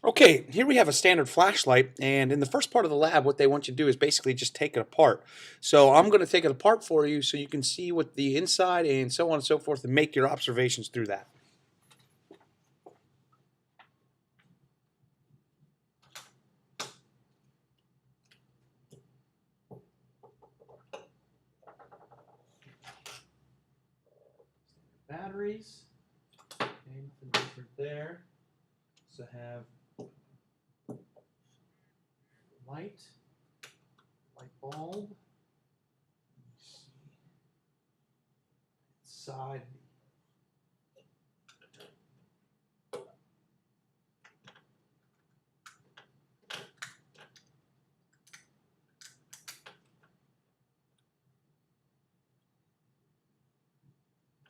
Okay, here we have a standard flashlight, and in the first part of the lab, what they want you to do is basically just take it apart. So I'm going to take it apart for you so you can see what the inside and so on and so forth and make your observations through that. Batteries, okay, nothing different there. So have light bulb, side.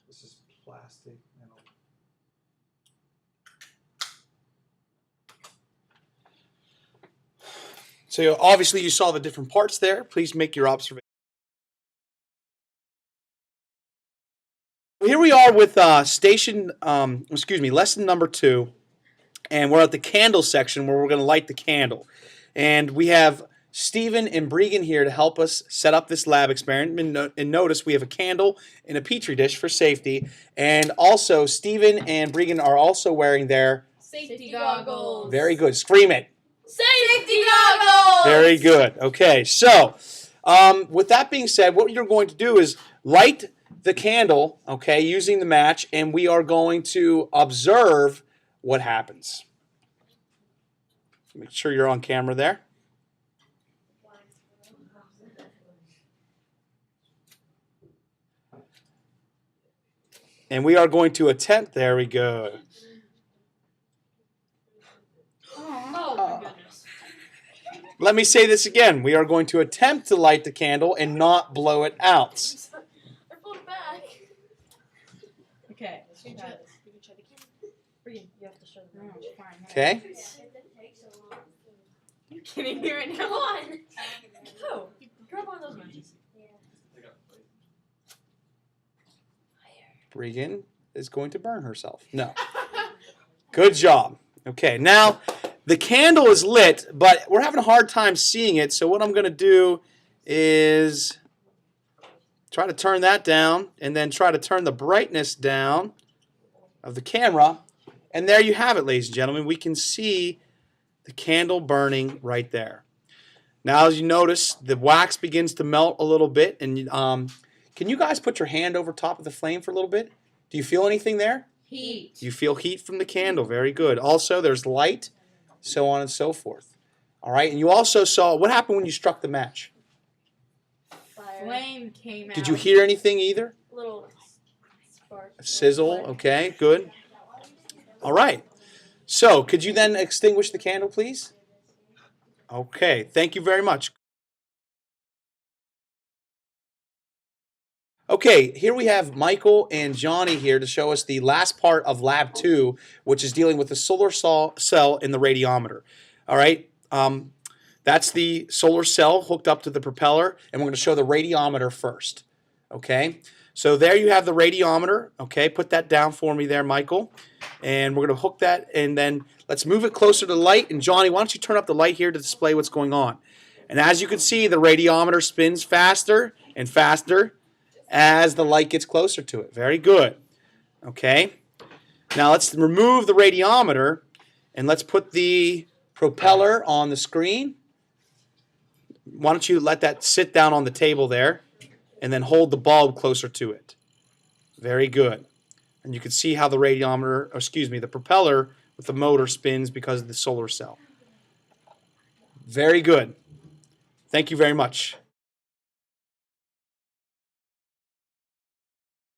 This is plastic. So obviously you saw the different parts there. Please make your observation. Here we are with lesson number 2, and we're at the candle section where we're going to light the candle. And we have Stephen and Bregan here to help us set up this lab experiment. And notice we have a candle in a petri dish for safety. And also Stephen and Bregan are also wearing their safety goggles. Very good. Scream it. Safety goggles! Very good. Okay, so with that being said, what you're going to do is light the candle, okay, using the match, and we are going to observe what happens. Make sure you're on camera there. And we are going to attempt, there we go. Oh my goodness. Let me say this again. We are going to attempt to light the candle and not blow it out. I pulled back. Okay. You can try the camera. You have to show them. Okay. You're kidding me right now. Come on. Oh, grab one of those matches. Bregan is going to burn herself. No. Good job. Okay, now the candle is lit, but we're having a hard time seeing it, so what I'm going to do is try to turn that down and then try to turn the brightness down of the camera. And there you have it, ladies and gentlemen. We can see the candle burning right there. Now, as you notice, the wax begins to melt a little bit. And can you guys put your hand over top of the flame for a little bit? Do you feel anything there? Heat. You feel heat from the candle. Very good. Also, there's light, so on and so forth. All right, and you also saw, what happened when you struck the match? Fire. Flame came out. Did you hear anything either? Little spark. A sizzle, okay, good. All right. So, could you then extinguish the candle, please? Okay, thank you very much. Okay, here we have Michael and Johnny here to show us the last part of Lab 2, which is dealing with the solar cell in the radiometer. All right, that's the solar cell hooked up to the propeller, and we're going to show the radiometer first. Okay, so there you have the radiometer. Okay, put that down for me there, Michael. And we're going to hook that, and then let's move it closer to the light. And Johnny, why don't you turn up the light here to display what's going on? And as you can see, the radiometer spins faster and faster as the light gets closer to it. Very good. Okay. Now let's remove the radiometer and let's put the propeller on the screen. Why don't you let that sit down on the table there and then hold the bulb closer to it. Very good. And you can see how the the propeller with the motor spins because of the solar cell. Very good. Thank you very much.